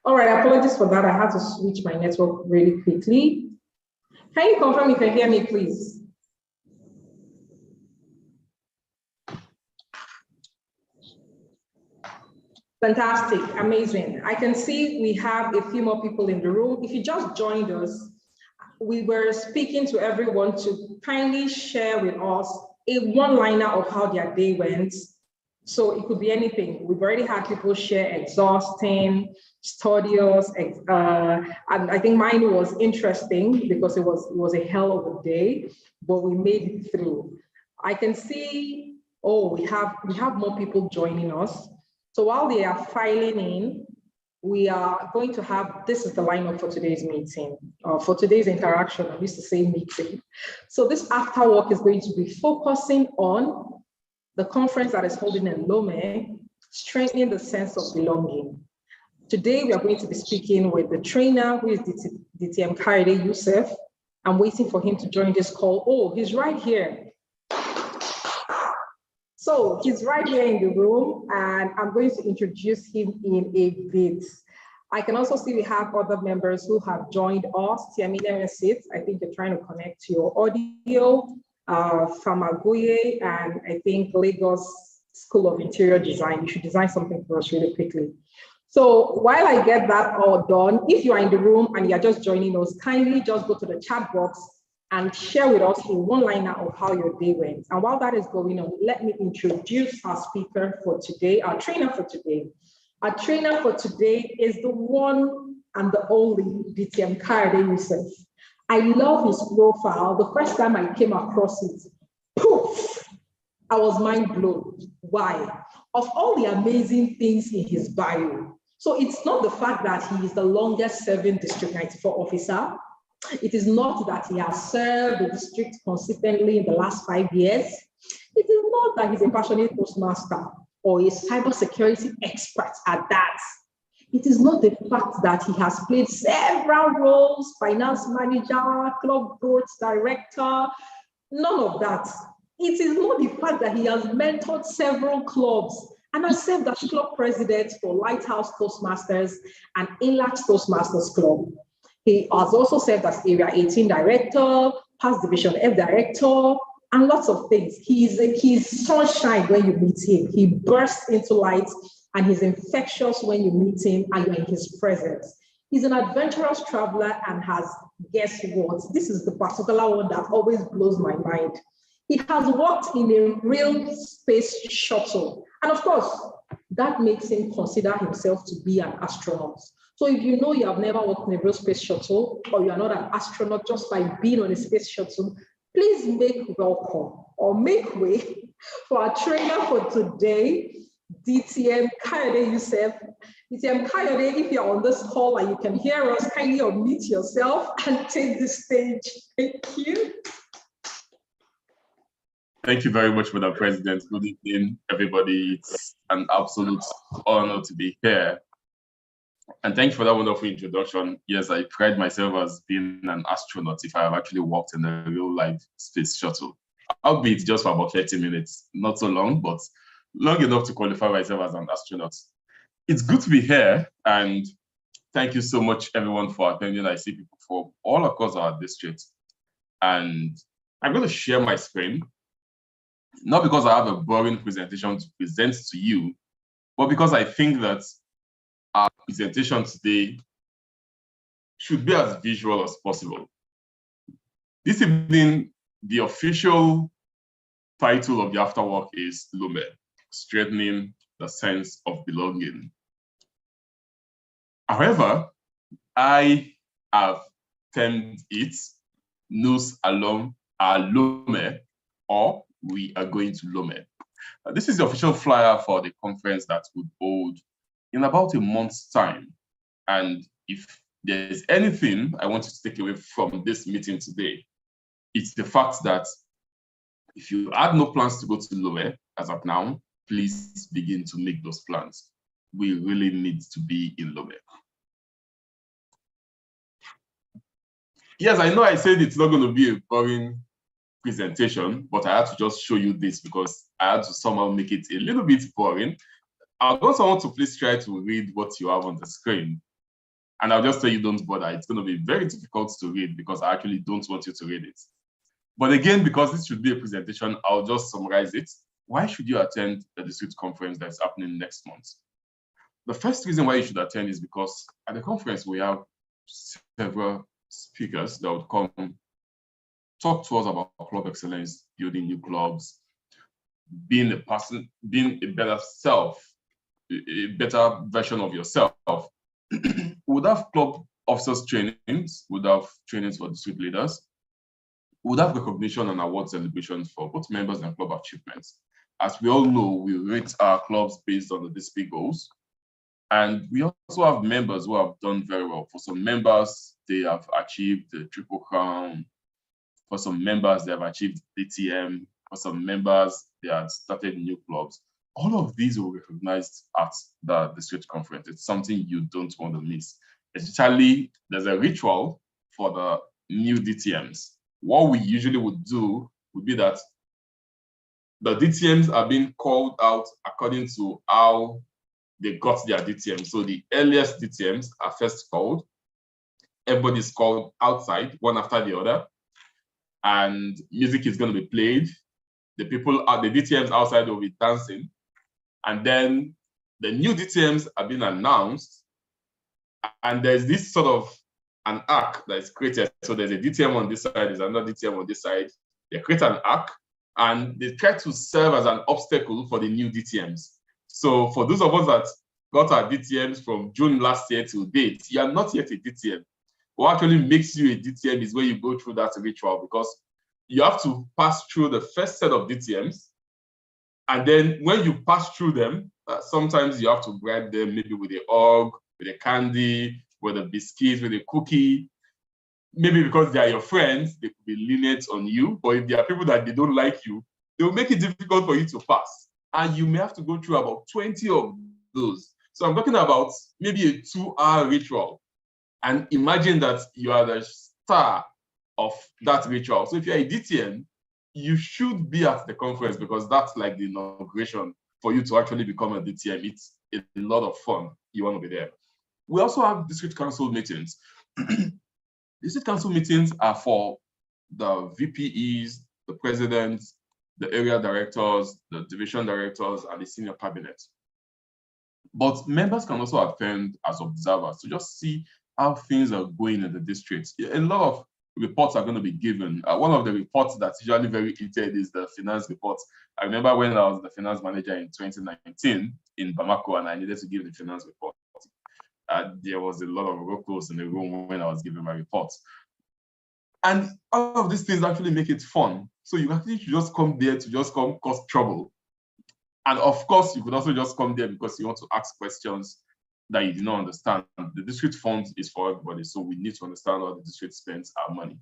All right, apologies for that. I had to switch my network really quickly. Can you confirm if you hear me, please? Fantastic, amazing. I can see we have a few more people in the room. If you just joined us, we were speaking to everyone to kindly share with us a one-liner of how their day went. So it could be anything. We've already had people share exhausting, studious, and I think mine was interesting because it was a hell of a day, but we made it through. I can see, oh, we have more people joining us. So while they are filing in, we are going to have, this is the lineup for today's meeting, for today's interaction. I used to say meeting. So this afterwork is going to be focusing on the conference that is holding in Lome, strengthening the sense of belonging. Today, we are going to be speaking with the trainer, who is DTM Kaide Youssef. I'm waiting for him to join this call. Oh, he's right here. So he's right here in the room, and I'm going to introduce him in a bit. I can also see we have other members who have joined us. Tiamina Sit, I think you're trying to connect to your audio. Famagoye, and I think Lagos School of Interior Design. You should design something for us really quickly. So while I get that all done, if you are in the room and you're just joining us, kindly just go to the chat box and share with us a one-liner of how your day went. And while that is going on, let me introduce our speaker for today, our trainer for today. Our trainer for today is the one and the only DTM Kaide Youssef. I love his profile. The first time I came across it, poof, I was mind blown. Why? Of all the amazing things in his bio. So it's not the fact that he is the longest serving District 94 officer. It is not that he has served the district consistently in the last 5 years. It is not that he's a passionate postmaster or a cybersecurity expert at that. It is not the fact that he has played several roles, finance manager, club board director, none of that. It is not the fact that he has mentored several clubs and has served as club president for Lighthouse Toastmasters and Inlax Toastmasters Club. He has also served as Area 18 director, past Division F director, and lots of things. He's sunshine when you meet him. He bursts into light and he's infectious when you meet him and you're in his presence. He's an adventurous traveler and has, guess what? This is the particular one that always blows my mind. He has worked in a real space shuttle. And of course, that makes him consider himself to be an astronaut. So if you know you have never worked in a real space shuttle or you are not an astronaut just by being on a space shuttle, please make welcome or make way for our trainer for today, DTM Kaide Youssef. DTM Kaide, if you're on this call and you can hear us, kindly unmute yourself and take the stage. Thank you. Thank you very much, Madam President. Good evening, everybody. It's an absolute honor to be here. And thank you for that wonderful introduction. Yes, I pride myself as being an astronaut if I have actually walked in a real life space shuttle. Albeit just for about 30 minutes, not so long, but long enough to qualify myself as an astronaut. It's good to be here, and thank you so much, everyone, for attending. I see people from all across our district. And I'm going to share my screen, not because I have a boring presentation to present to you, but because I think that our presentation today should be as visual as possible. This evening, the official title of the Afterwork is Lume, Strengthening the Sense of Belonging. However, I have termed it Nous allons à Lome, or We are going to Lome. This is the official flyer for the conference that would hold in about a month's time. And if there's anything I want you to take away from this meeting today, it's the fact that if you had no plans to go to Lome as of now, please begin to make those plans. We really need to be in Lome. Yes, I know I said it's not going to be a boring presentation, but I had to just show you this because I had to somehow make it a little bit boring. I want someone to please try to read what you have on the screen. And I'll just tell you, don't bother. It's going to be very difficult to read because I actually don't want you to read it. But again, because this should be a presentation, I'll just summarize it. Why should you attend the district conference that's happening next month? The first reason why you should attend is because at the conference, we have several speakers that would come talk to us about club excellence, building new clubs, being a person, being a better self, a better version of yourself. We would have club officers trainings, we would have trainings for district leaders, we would have recognition and award celebrations for both members and club achievements. As we all know, we rate our clubs based on the district goals. And we also have members who have done very well. For some members, they have achieved the Triple Crown. For some members, they have achieved DTM. For some members, they have started new clubs. All of these will be recognized at the district conference. It's something you don't want to miss. Especially, there's a ritual for the new DTMs. What we usually would do would be that the DTMs are being called out according to how they got their DTM. So the earliest DTMs are first called. Everybody's called outside, one after the other. And music is going to be played. The people at the DTMs outside will be dancing. And then the new DTMs are being announced. And there's this sort of an arc that is created. So there's a DTM on this side, there's another DTM on this side. They create an arc and they try to serve as an obstacle for the new DTMs. So for those of us that got our DTMs from June last year to date, you are not yet a DTM. What actually makes you a DTM is when you go through that ritual, because you have to pass through the first set of DTMs. And then when you pass through them, sometimes you have to bribe them, maybe with a hug, with a candy, with a biscuit, with a cookie. Maybe because they are your friends, they could be lenient on you. But if there are people that they don't like you, they will make it difficult for you to pass. And you may have to go through about 20 of those. So I'm talking about maybe a 2-hour ritual. And imagine that you are the star of that ritual. So if you're a DTM, you should be at the conference because that's like the inauguration for you to actually become a DTM. It's a lot of fun. You want to be there. We also have district council meetings. District council meetings are for the VPEs, the presidents, the area directors, the division directors, and the senior cabinet. But members can also attend as observers to just see how things are going in the district. A lot of reports are going to be given. One of the reports that's usually very heated is the finance report. I remember when I was the finance manager in 2019 in Bamako and I needed to give the finance report. There was a lot of locals in the room when I was giving my reports. And all of these things actually make it fun. So you actually should just come there to just come cause trouble. And of course, you could also just come there because you want to ask questions that you do not understand. The district fund is for everybody, so we need to understand how the district spends our money.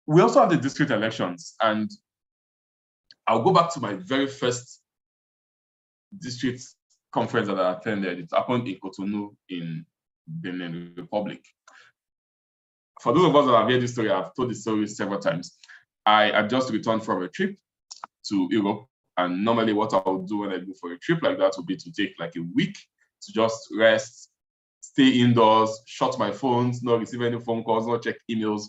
We also have the district elections, and I'll go back to my very first district conference that I attended. It happened in Cotonou in Benin Republic. For those of us that have heard this story, I've told this story several times. I had just returned from a trip to Europe, and normally what I would do when I go for a trip like that would be to take like a week to just rest, stay indoors, shut my phones, not receive any phone calls, not check emails.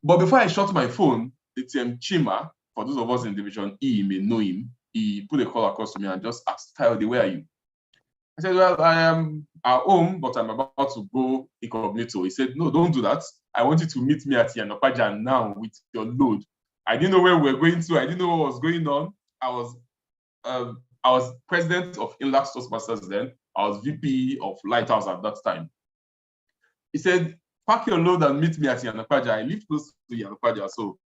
But before I shut my phone, it's Chima, for those of us in Division E, may know him, he put a call across to me and just asked, Kayode, where are you? I said, well, I am at home, but I'm about to go incognito. He said, no, don't do that. I want you to meet me at Yanopaja now with your load. I didn't know where we were going to. I didn't know what was going on. I was president of Inlax Toastmasters then. I was VP of Lighthouse at that time. He said, pack your load and meet me at Yanopaja. I live close to Yanopaja, so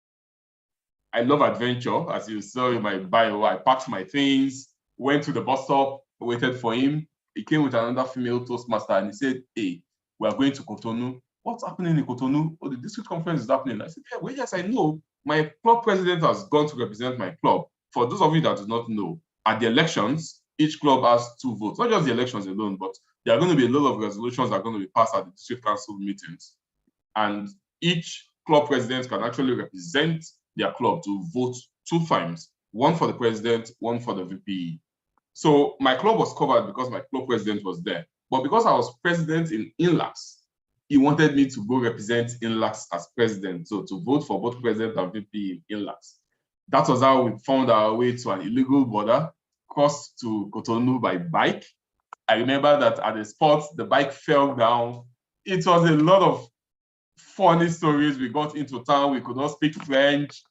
I love adventure. As you saw in my bio, I packed my things, went to the bus stop, waited for him. He came with another female Toastmaster and he said, hey, we are going to Cotonou. What's happening in Cotonou? Oh, the district conference is happening. I said, yeah, well, yes, I know. My club president has gone to represent my club. For those of you that do not know, at the elections, each club has 2 votes. Not just the elections alone, but there are going to be a lot of resolutions that are going to be passed at the district council meetings. And each club president can actually represent their club to vote 2 times, one for the president, one for the VP. So my club was covered because my club president was there. But because I was president in INLACS, he wanted me to go represent INLACS as president, so to vote for both president and VP in INLACS. That was how we found our way to an illegal border, crossed to Cotonou by bike. I remember that at the spot, the bike fell down. It was a lot of funny stories. We got into town, we could not speak French.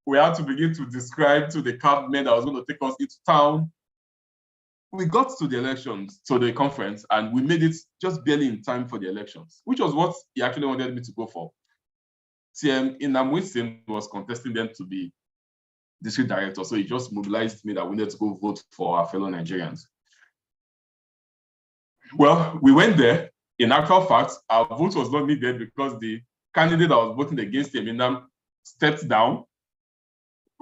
We had to begin to describe to the cabman that was going to take us into town. We got to the elections, to the conference, and we made it just barely in time for the elections, which was what he actually wanted me to go for. TM Inamwisin was contesting them to be district director, so he just mobilized me that we needed to go vote for our fellow Nigerians. Well, we went there. In actual fact, our vote was not needed because the candidate that was voting against him stepped down.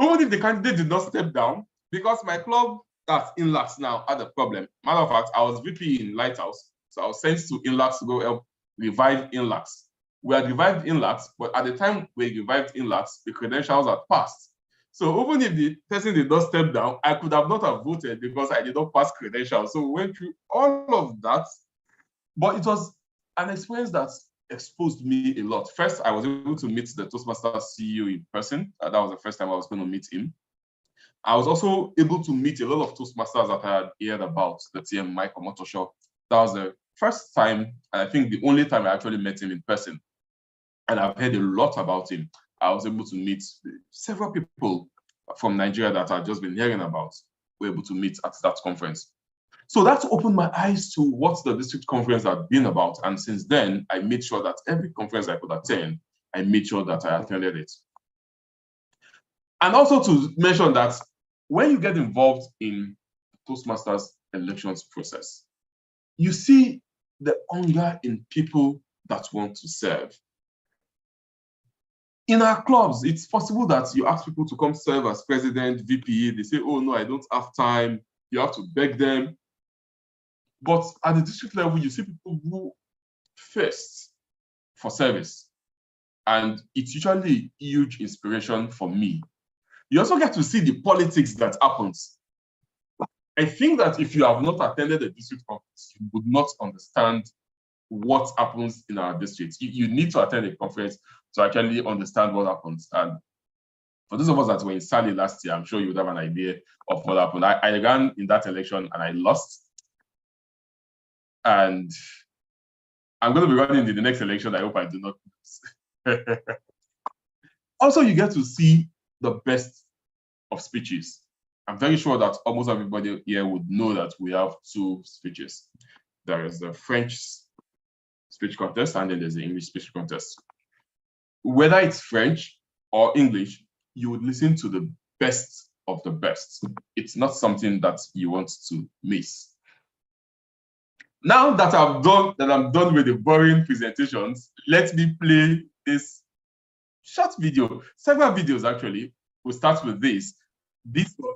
Even if the candidate did not step down, because my club that's INLACS now had a problem. Matter of fact, I was VP in Lighthouse, so I was sent to INLACS to go help revive INLACS. We had revived INLACS, but at the time we revived INLACS, the credentials had passed. So even if the person did not step down, I could have not have voted because I did not pass credentials. So we went through all of that, but it was an experience that exposed me a lot. First, I was able to meet the Toastmasters CEO in person. That was the first time I was going to meet him. I was also able to meet a lot of Toastmasters that I had heard about, the TM Michael Motoshaw. That was the first time, and I think the only time I actually met him in person. And I've heard a lot about him. I was able to meet several people from Nigeria that I've just been hearing about. We were able to meet at that conference. So that opened my eyes to what the district conference had been about. And since then, I made sure that every conference I could attend, I made sure that I attended it. And also to mention that when you get involved in Toastmasters elections process, you see the hunger in people that want to serve. In our clubs, it's possible that you ask people to come serve as president, VP. They say, oh, no, I don't have time. You have to beg them. But at the district level, you see people who thirst for service. And it's usually a huge inspiration for me. You also get to see the politics that happens. I think that if you have not attended a district conference, you would not understand what happens in our district. You need to attend a conference to actually understand what happens. And for those of us that were in Sally last year, I'm sure you would have an idea of what happened. I ran in that election and I lost. And I'm going to be running in the next election. I hope I do not lose. Also, you get to see the best of speeches. I'm very sure that almost everybody here would know that we have two speeches. There is the French speech contest and then there's the English speech contest. Whether it's French or English, you would listen to the best of the best. It's not something that you want to miss. Now that I'm done with the boring presentations, let me play this short video, several videos actually. We'll start with this. This one.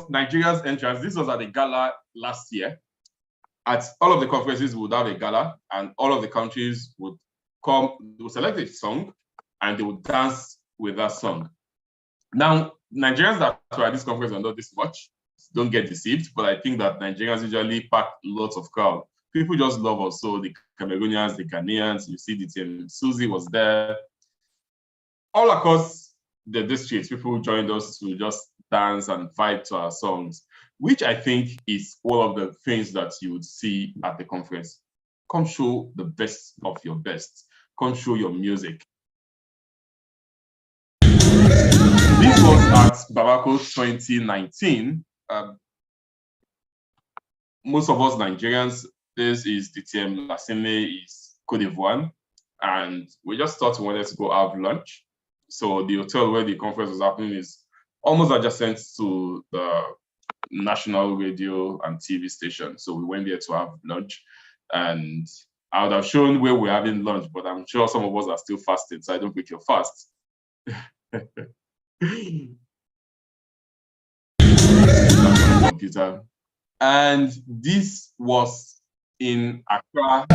Nigeria's entrance. This was at the gala last year. At all of the conferences, we would have a gala, and all of the countries would come, they would select a song, and they would dance with that song. Now, Nigerians that were at this conference are not this much. Don't get deceived, but I think that Nigerians usually pack lots of crowd. People just love us. So the Cameroonians, the Ghanaians, you see the team. Susie was there. All across the districts, people joined us to just dance and vibe to our songs, which I think is one of the things that you would see at the conference. Come show the best of your best. Come show your music. This was at Bamako 2019. Most of us Nigerians This is DTM Lassine, is Côte d'Ivoire. And we just thought we wanted to go have lunch. So the hotel where the conference was happening is almost adjacent to the national radio and TV station. So we went there to have lunch. And I would have shown where we're having lunch, but I'm sure some of us are still fasting, so I don't break your fast. Computer. And this was in Accra.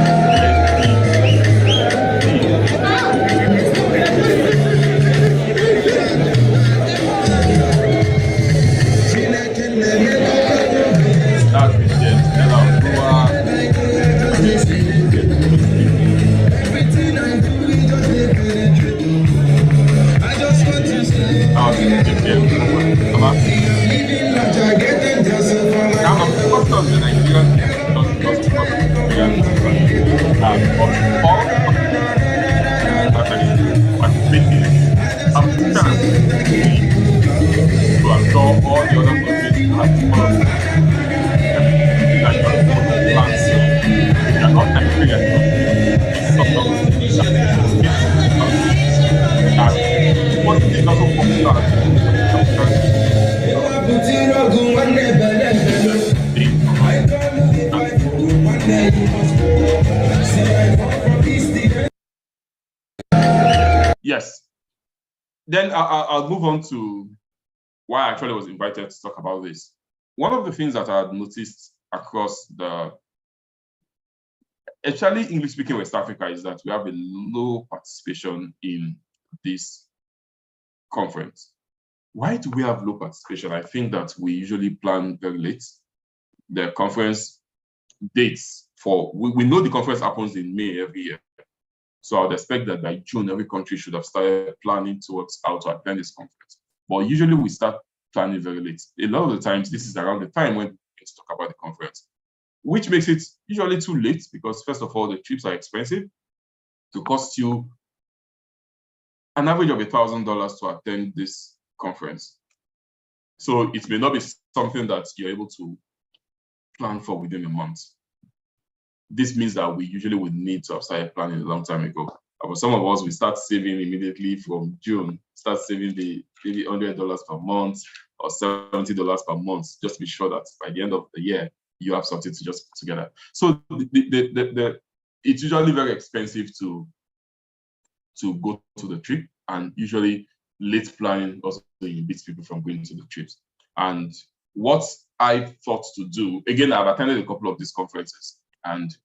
Yes. Then I'll move on to why I actually was invited to talk about this. One of the things that I had noticed across especially English-speaking West Africa, is that we have a low participation in this conference. Why do we have low participation? I think that we usually plan very late. The conference dates we know the conference happens in May every year. So I would expect that by June, every country should have started planning towards how to attend this conference. But usually we start planning very late. A lot of the times, this is around the time when we talk about the conference, which makes it usually too late because, first of all, the trips are expensive. To cost you an average of $1,000 to attend this conference. So it may not be something that you're able to plan for within a month. This means that we usually would need to have started planning a long time ago. For some of us, we start saving immediately from June, start saving the maybe $100 per month or $70 per month, just to be sure that by the end of the year, you have something to just put together. So it's usually very expensive to go to the trip, and usually late planning also inhibits people from going to the trips. And what I thought to do, again, I've attended a couple of these conferences, and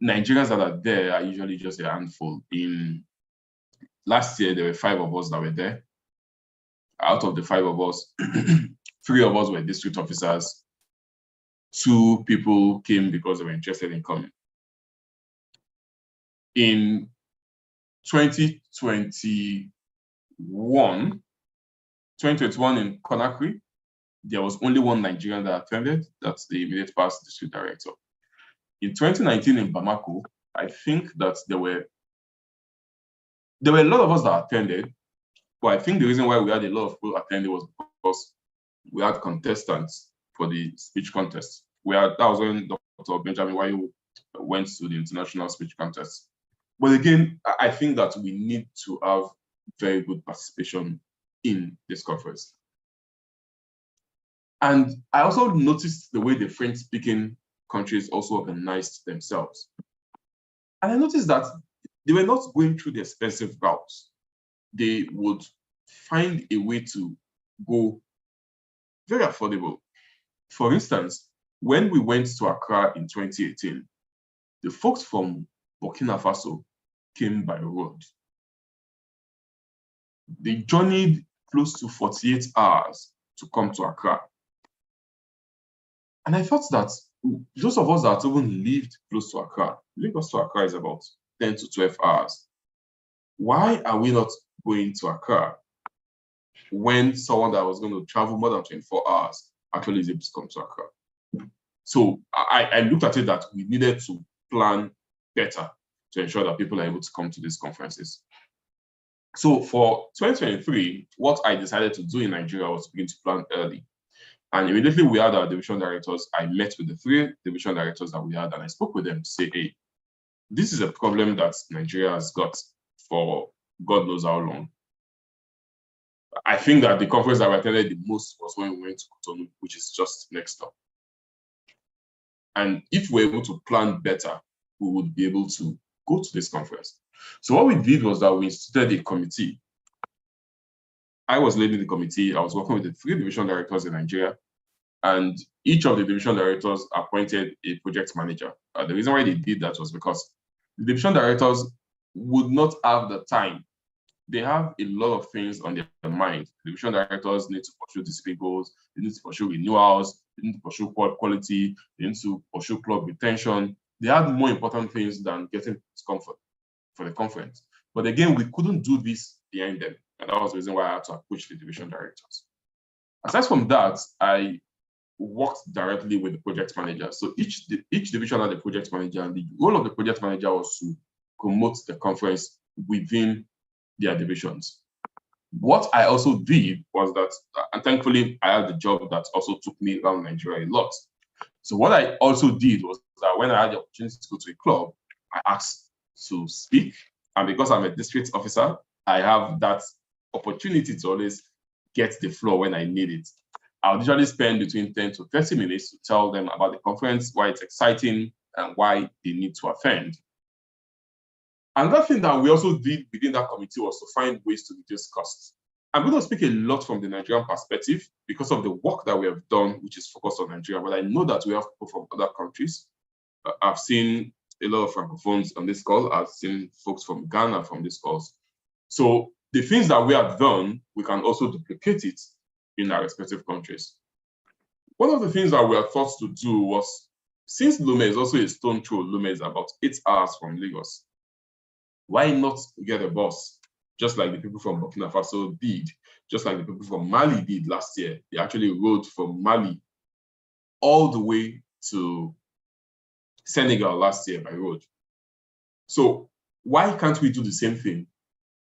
Nigerians that are there are usually just a handful. Last year, there were 5 of us that were there. Out of the 5 of us, 3 of us were district officers. 2 people came because they were interested in coming. In 2021 in Conakry, there was only 1 Nigerian that attended. That's the immediate past district director. In 2019 in Bamako, I think that there were a lot of us that attended, but I think the reason why we had a lot of people attending was because we had contestants for the speech contest. That was when Dr. Benjamin Wayo went to the international speech contest. But again, I think that we need to have very good participation in this conference. And I also noticed the way the French-speaking countries also organized themselves. And I noticed that they were not going through the expensive routes. They would find a way to go very affordable. For instance, when we went to Accra in 2018, the folks from Burkina Faso came by road. They journeyed close to 48 hours to come to Accra. And I thought that those of us that even lived close to Accra, Lagos to Accra is about 10 to 12 hours. Why are we not going to Accra when someone that was going to travel more than 24 hours actually is able to come to Accra? So I looked at it that we needed to plan better to ensure that people are able to come to these conferences. So for 2023, what I decided to do in Nigeria was to begin to plan early. And immediately we had our division directors. I met with the 3 division directors that we had, and I spoke with them to say, hey, this is a problem that Nigeria has got for God knows how long. I think that the conference that I attended the most was when we went to Cotonou, which is just next door. And if we're able to plan better, we would be able to go to this conference. So what we did was that we instituted a committee. I was leading the committee. I was working with the 3 division directors in Nigeria, and each of the division directors appointed a project manager. The reason why they did that was because the division directors would not have the time. They have a lot of things on their mind. The division directors need to pursue discipline goals, they need to pursue renewals, they need to pursue quality, they need to pursue club retention. They had more important things than getting comfort for the conference. But again, we couldn't do this behind them. And that was the reason why I had to approach the division directors. Aside from that, I worked directly with the project manager. So each division had a project manager, and the role of the project manager was to promote the conference within their divisions. What I also did was that, and thankfully I had the job that also took me around Nigeria a lot. So what I also did was that when I had the opportunity to go to a club, I asked to speak. And because I'm a district officer, I have that opportunity to always get the floor when I need it. I'll usually spend between 10 to 30 minutes to tell them about the conference, why it's exciting, and why they need to attend. Another thing that we also did within that committee was to find ways to reduce costs. I'm going to speak a lot from the Nigerian perspective because of the work that we have done, which is focused on Nigeria, but I know that we have people from other countries. I've seen a lot of Francophones on this call. I've seen folks from Ghana from this calls. So the things that we have done, we can also duplicate it in our respective countries. One of the things that we are thought to do was, since Lome is also a stone throw, Lome is about 8 hours from Lagos. Why not get a bus, just like the people from Burkina Faso did, just like the people from Mali did last year? They actually rode from Mali all the way to Senegal last year by road. So why can't we do the same thing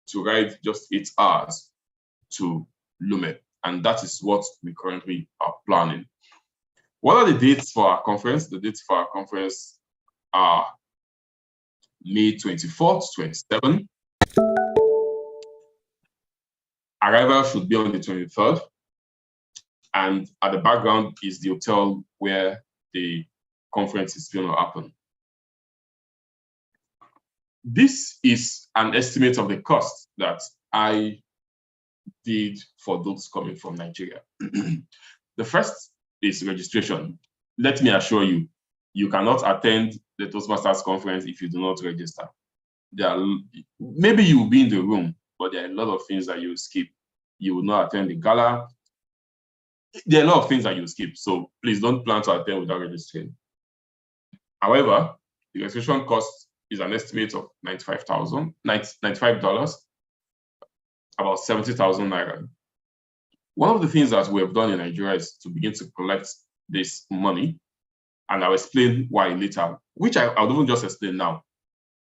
to ride just 8 hours to Lome? And that is what we currently are planning. What are the dates for our conference? The dates for our conference are May 24th, 27th. Arrival should be on the 23rd. And at the background is the hotel where the conference is going to happen. This is an estimate of the cost that I did for those coming from Nigeria. The first is registration. Let me assure you, you cannot attend the Toastmasters conference if you do not register. Maybe you will be in the room, but there are a lot of things that you will skip. You will not attend the gala. There are a lot of things that you will skip. So please don't plan to attend without registering. However, the registration cost is an estimate of $95, about 70,000 naira. One of the things that we have done in Nigeria is to begin to collect this money, and I'll explain why later, which I'll even just explain now.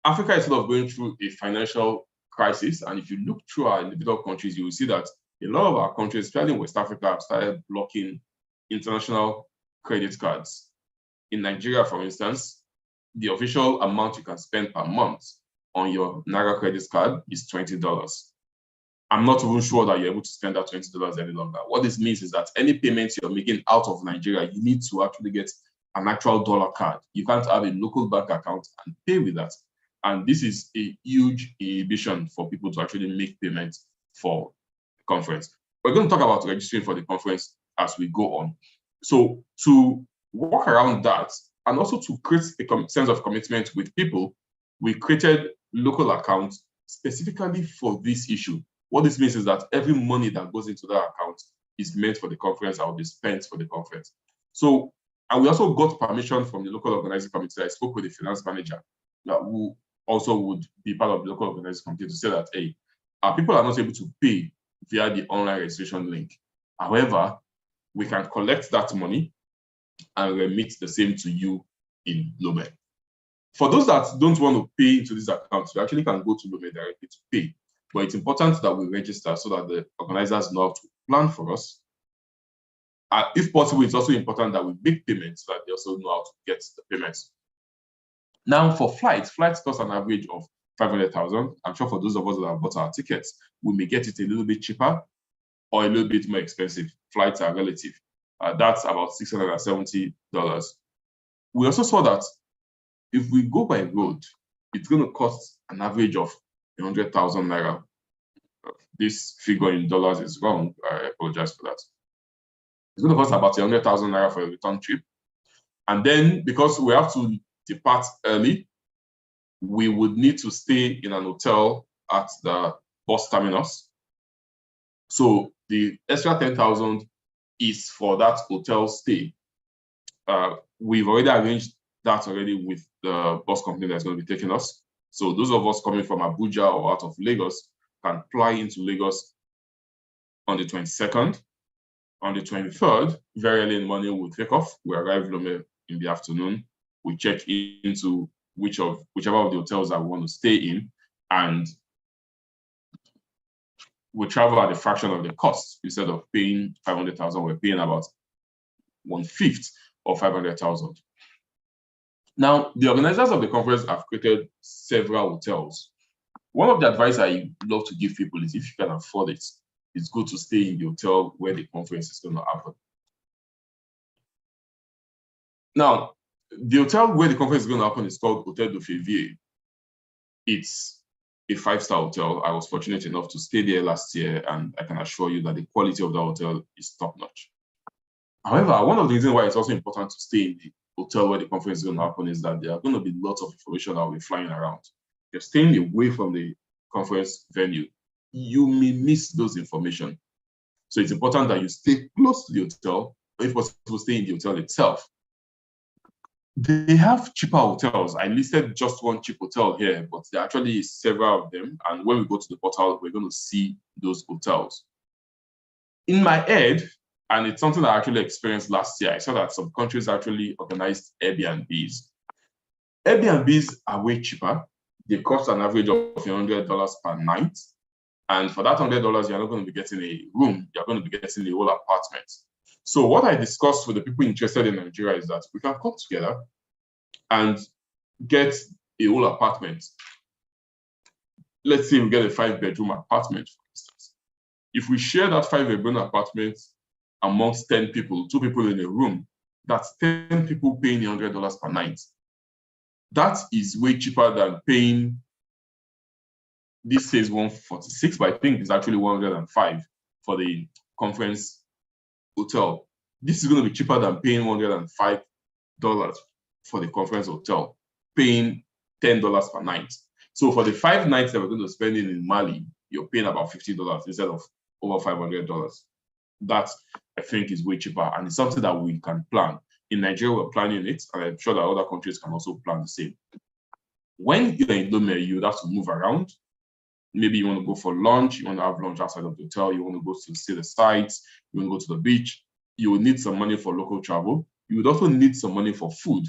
Africa is sort of going through a financial crisis, and if you look through our individual countries, you will see that a lot of our countries, especially in West Africa, have started blocking international credit cards. In Nigeria, for instance, the official amount you can spend per month on your Naira credit card is $20. I'm not even sure that you're able to spend that $20 any longer. What this means is that any payments you're making out of Nigeria, you need to actually get an actual dollar card. You can't have a local bank account and pay with that. And this is a huge inhibition for people to actually make payments for the conference. We're going to talk about registering for the conference as we go on. So to work around that, and also to create a sense of commitment with people, we created local accounts specifically for this issue. What this means is that every money that goes into that account is meant for the conference and will be spent for the conference. So, and we also got permission from the local organizing committee. I spoke with the finance manager who also would be part of the local organizing committee to say that, hey, our people are not able to pay via the online registration link. However, we can collect that money and remit the same to you in Lome. For those that don't want to pay into these accounts, you actually can go to Lome directly to pay. But it's important that we register so that the organizers know how to plan for us If possible, it's also important that we make payments so that they also know how to get the payments. Now, for flights cost an average of 500,000. I'm sure for those of us that have bought our tickets, we may get it a little bit cheaper or a little bit more expensive. Flights are relative. That's about $670. We also saw that if we go by road, it's going to cost an average of 100,000 naira. This figure in dollars is wrong. I apologize for that. It's going to cost about 100,000 naira for a return trip. And then, because we have to depart early, we would need to stay in an hotel at the bus terminus. So the extra 10,000 is for that hotel stay. We've already arranged that already with the bus company that's going to be taking us. So those of us coming from Abuja or out of Lagos can fly into Lagos on the 22nd. On the 23rd, very early in the morning, we'll take off. We arrive Lome in the afternoon. We check into whichever of the hotels that we want to stay in, and we travel at a fraction of the cost. Instead of paying 500,000, we're paying about 1/5 of 500,000. Now, the organizers of the conference have created several hotels. One of the advice I love to give people is, if you can afford it, it's good to stay in the hotel where the conference is going to happen. Now, the hotel where the conference is going to happen is called Hotel de Février. It's a 5-star hotel. I was fortunate enough to stay there last year, and I can assure you that the quality of the hotel is top-notch. However, one of the reasons why it's also important to stay in the hotel where the conference is going to happen is that there are going to be lots of information that will be flying around. If you're staying away from the conference venue, you may miss those information. So it's important that you stay close to the hotel, or if possible, stay in the hotel itself. They have cheaper hotels. I listed just one cheap hotel here, but there are actually several of them. And when we go to the portal, we're going to see those hotels. In my head, and it's something I actually experienced last year, I saw that some countries actually organized Airbnbs. Airbnbs are way cheaper. They cost an average of $100 per night. And for that $100, you're not going to be getting a room. You're going to be getting a whole apartment. So what I discussed with the people interested in Nigeria is that we can come together and get a whole apartment. Let's say we get a 5-bedroom apartment, for instance. If we share that 5-bedroom apartment amongst 10 people, 2 people in a room, that's 10 people paying $100 per night. That is way cheaper than paying, this says 146, but I think it's actually 105 for the conference hotel. This is going to be cheaper than paying $105 for the conference hotel, paying $10 per night. So for the 5 nights that we're going to spend in Mali, you're paying about $50 instead of over $500. That, I think, is way cheaper, and it's something that we can plan. In Nigeria, we're planning it, and I'm sure that other countries can also plan the same. When you're in Lome, you would have to move around. Maybe you want to go for lunch, you want to have lunch outside of the hotel, you want to go to see the sites, you want to go to the beach. You will need some money for local travel. You would also need some money for food,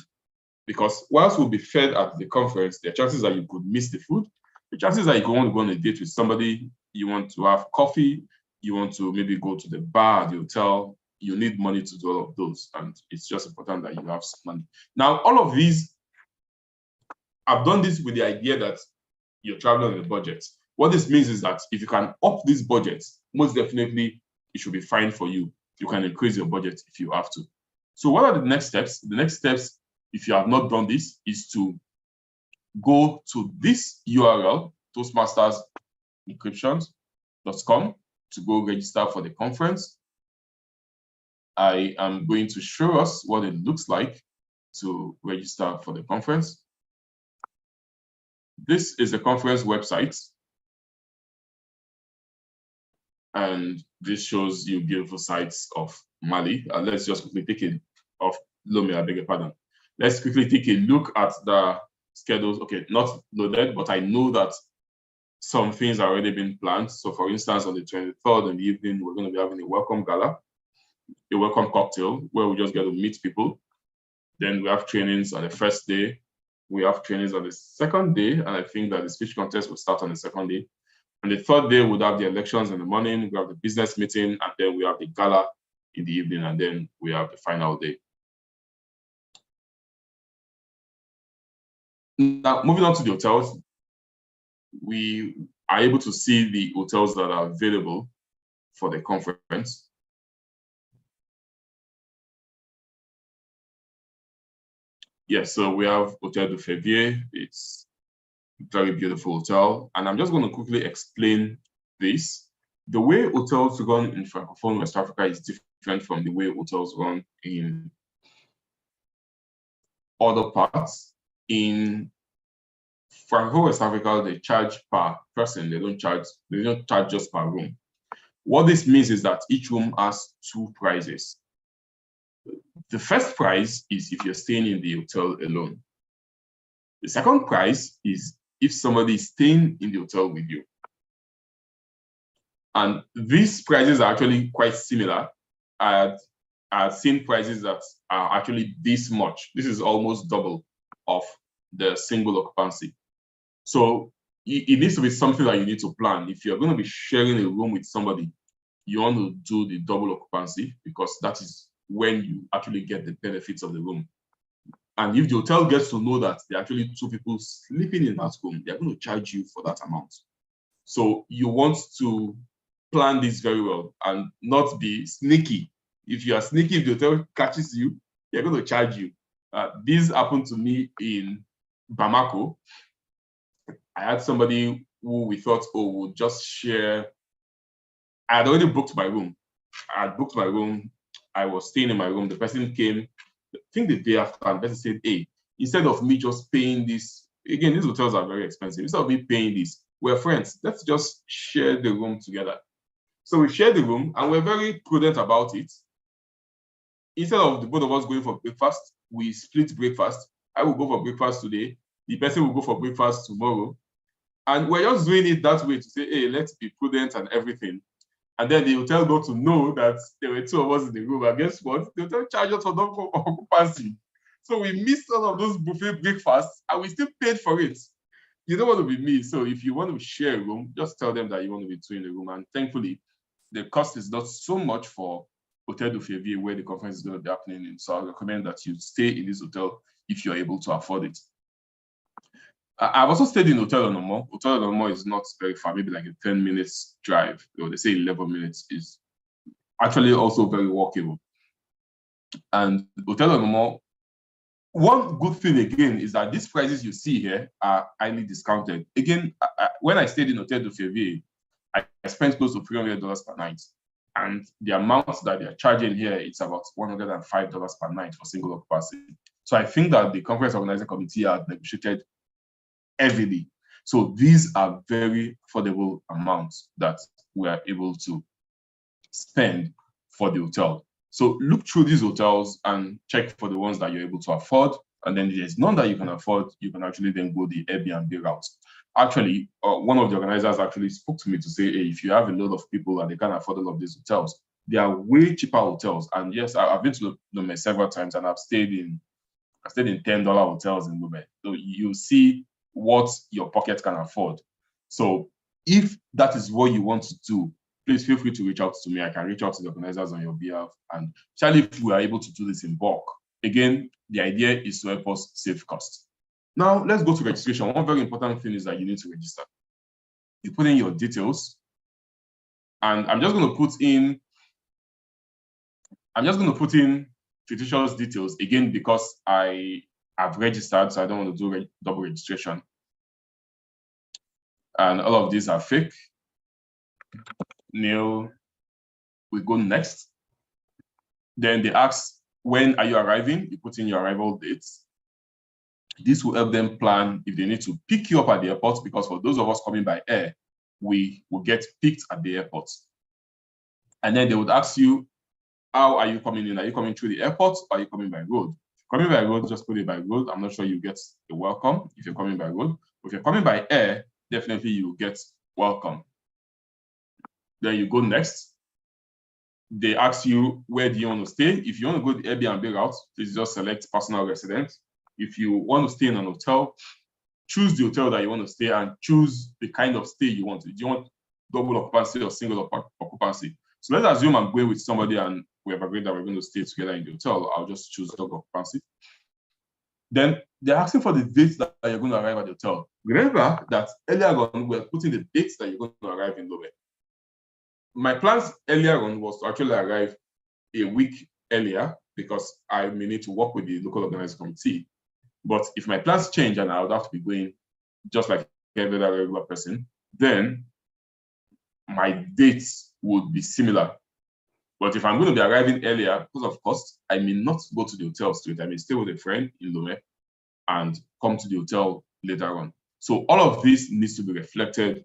because whilst we'll be fed at the conference, there are chances that you could miss the food. The chances that you could want to go on a date with somebody, you want to have coffee, you want to maybe go to the bar at the hotel, you need money to do all of those. And it's just important that you have some money. Now, all of these, I've done this with the idea that you're traveling on a budget. What this means is that if you can up this budget, most definitely it should be fine for you. You can increase your budget if you have to. So what are the next steps? The next steps, if you have not done this, is to go to this URL, toastmastersencryptions.com, to go register for the conference. I am going to show us what it looks like to register for the conference. This is the conference website. And this shows you beautiful sites of Mali. Let's just quickly take a of Lome, I beg your pardon. Let's quickly take a look at the schedules. Okay, not loaded, but I know that some things are already been planned. So for instance, on the 23rd in the evening, we're going to be having a welcome gala, a welcome cocktail, where we just get to meet people. Then we have trainings on the first day. We have trainings on the second day, and I think that the speech contest will start on the second day. On the third day, we'll have the elections in the morning, we have the business meeting, and then we have the gala in the evening, and then we have the final day. Now, moving on to the hotels, we are able to see the hotels that are available for the conference. Yes, so we have Hotel du Févier. It's a very beautiful hotel. And I'm just going to quickly explain this. The way hotels run in Francophone West Africa is different from the way hotels run in other parts. In Francophone West Africa, they charge per person. They don't charge just per room. What this means is that each room has two prices. The first price is if you're staying in the hotel alone. The second price is if somebody is staying in the hotel with you. And these prices are actually quite similar. I've seen prices that are actually this much. This is almost double of the single occupancy. So it needs to be something that you need to plan. If you're going to be sharing a room with somebody, you want to do the double occupancy because that is when you actually get the benefits of the room. And if the hotel gets to know that there are actually two people sleeping in that room, they're going to charge you for that amount. So you want to plan this very well and not be sneaky. If you are sneaky, if the hotel catches you, they're going to charge you. This happened to me in Bamako. I had somebody who we thought, oh, we'll just share. I had already booked my room. I was staying in my room. The person came, I think the day after, and the person said, hey, instead of me just paying this, again, these hotels are very expensive. Instead of me paying this, we're friends. Let's just share the room together. So we shared the room and we're very prudent about it. Instead of the both of us going for breakfast, we split breakfast. I will go for breakfast today. The person will go for breakfast tomorrow. And we're just doing it that way to say, hey, let's be prudent and everything. And then the hotel got to know that there were two of us in the room. And guess what? The hotel charged us for double occupancy. So we missed all of those buffet breakfasts and we still paid for it. You don't want to be me. So if you want to share a room, just tell them that you want to be two in the room. And thankfully, the cost is not so much for Hotel du Févier, where the conference is going to be happening in. So I recommend that you stay in this hotel if you're able to afford it. I've also stayed in Hotel Onomo. Hotel Onomo is not very far, maybe like a 10 minutes drive. They say 11 minutes is actually also very walkable. And Hotel Onomo, one good thing again is that these prices you see here are highly discounted. Again, when I stayed in Hotel du Févier, I spent close to $300 per night. And the amount that they're charging here, it's about $105 per night for single occupancy. So I think that the conference organizing committee had negotiated heavily. So these are very affordable amounts that we are able to spend for the hotel. So look through these hotels and check for the ones that you're able to afford. And then if there's none that you can afford, you can actually then go the Airbnb route. Actually, one of the organizers actually spoke to me to say, hey, if you have a lot of people and they can't afford all of these hotels, they are way cheaper hotels. And yes, I've been to Lome several times and I've stayed in $10 hotels in Lome. So you see what your pocket can afford. So if that is what you want to do, please feel free to reach out to me. I can reach out to the organizers on your behalf. And especially if we are able to do this in bulk. Again, the idea is to help us save costs. Now, let's go to registration. One very important thing is that you need to register. You put in your details. And I'm just going to put in fictitious details, again, because I have registered, so I don't want to do double registration. And all of these are fake. Neil, we go next. Then they ask, when are you arriving? You put in your arrival dates. This will help them plan if they need to pick you up at the airport, because for those of us coming by air, we will get picked at the airport. And then they would ask you, how are you coming in? Are you coming through the airport or are you coming by road? If you're coming by road, just put it by road. I'm not sure you get a welcome if you're coming by road. But if you're coming by air, definitely you get welcome. Then you go next. They ask you, where do you want to stay? If you want to go the Airbnb route, please just select personal residence. If you want to stay in an hotel, choose the hotel that you want to stay and choose the kind of stay you want. Do you want double occupancy or single occupancy? So let's assume I'm going with somebody and we have agreed that we're going to stay together in the hotel, I'll just choose dog occupancy. Then they're asking for the dates that you're going to arrive at the hotel. Remember that earlier on, we were putting the dates that you're going to arrive in Lome. My plans earlier on was to actually arrive a week earlier because I may need to work with the local organizing committee. But if my plans change and I would have to be going just like every other regular person, then my dates would be similar. But if I'm going to be arriving earlier, because of cost, I may not go to the hotel straight. I may stay with a friend in Lome and come to the hotel later on. So all of this needs to be reflected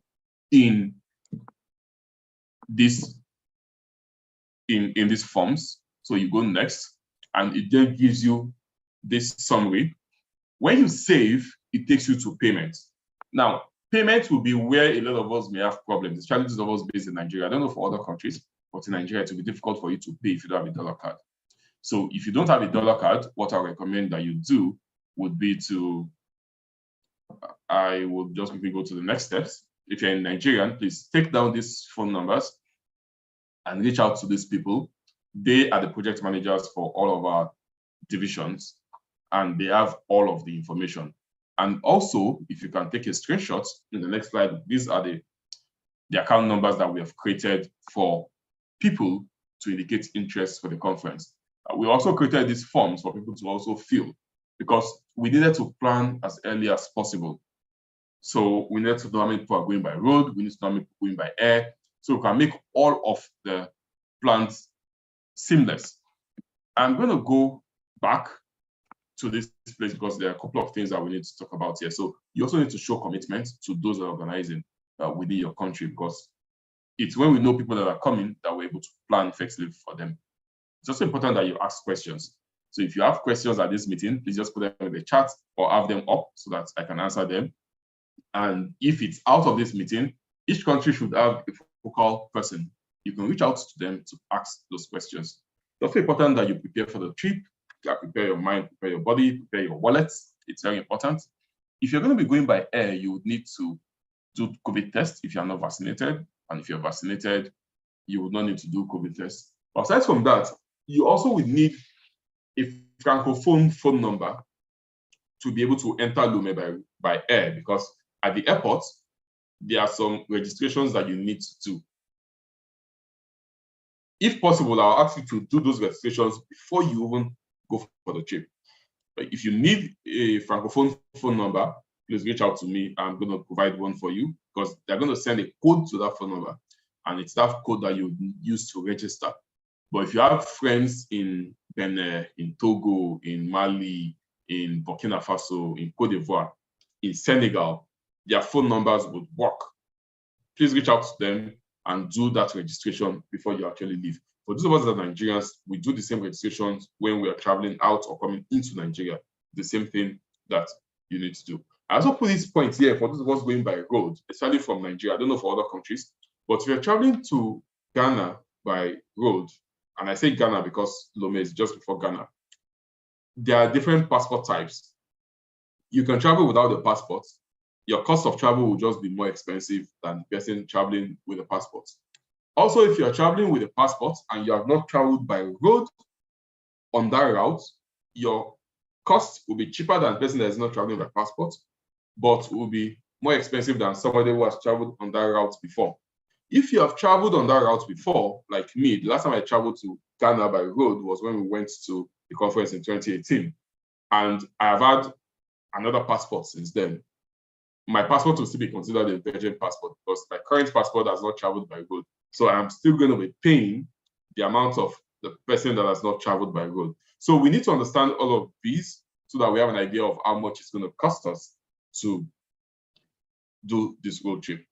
in these forms. So you go next, and it then gives you this summary. When you save, it takes you to payment. Now, payment will be where a lot of us may have problems, especially those of us based in Nigeria. I don't know for other countries, but in Nigeria, it will be difficult for you to pay if you don't have a dollar card. So if you don't have a dollar card, what I recommend that you do would be to, I will just quickly go to the next steps. If you're in Nigerian, please take down these phone numbers and reach out to these people. They are the project managers for all of our divisions, and they have all of the information. And also, if you can take a screenshot in the next slide, these are the account numbers that we have created for people to indicate interest for the conference. We also created these forms for people to also fill because we needed to plan as early as possible. So we need to know how many people are going by road, we need to know how many people going by air, so we can make all of the plans seamless. I'm going to go back to this place because there are a couple of things that we need to talk about here. So you also need to show commitment to those that are organizing within your country, because it's when we know people that are coming that we're able to plan effectively for them. It's also important that you ask questions. So if you have questions at this meeting, please just put them in the chat or have them up so that I can answer them. And if it's out of this meeting, each country should have a focal person. You can reach out to them to ask those questions. It's also important that you prepare for the trip. Prepare your mind, prepare your body, prepare your wallets. It's very important. If you're going to be going by air, you would need to do COVID test if you're not vaccinated. And if you're vaccinated, you would not need to do COVID test. But aside from that, you also would need a Francophone phone number to be able to enter Lome by air, because at the airport, there are some registrations that you need to do. If possible, I'll ask you to do those registrations before you even go for the trip. But if you need a Francophone phone number, please reach out to me. I'm going to provide one for you because they're going to send a code to that phone number, and it's that code that you use to register. But if you have friends in Benin, in Togo, in Mali, in Burkina Faso, in Cote d'Ivoire, in Senegal, their phone numbers would work. Please reach out to them and do that registration before you actually leave. For those of us that are Nigerians, we do the same registrations when we are traveling out or coming into Nigeria. The same thing that you need to do. I also put this point here for those of us going by road, especially from Nigeria. I don't know for other countries, but if you're traveling to Ghana by road, and I say Ghana because Lome is just before Ghana, there are different passport types. You can travel without a passport. Your cost of travel will just be more expensive than the person traveling with a passport. Also, if you're traveling with a passport and you have not traveled by road on that route, your cost will be cheaper than the person that is not traveling by passport, but will be more expensive than somebody who has traveled on that route before. If you have traveled on that route before, like me, the last time I traveled to Ghana by road was when we went to the conference in 2018. And I have had another passport since then. My passport will still be considered a virgin passport because my current passport has not traveled by road. So I'm still going to be paying the amount of the person that has not traveled by road. So we need to understand all of these so that we have an idea of how much it's going to cost us to do this road trip.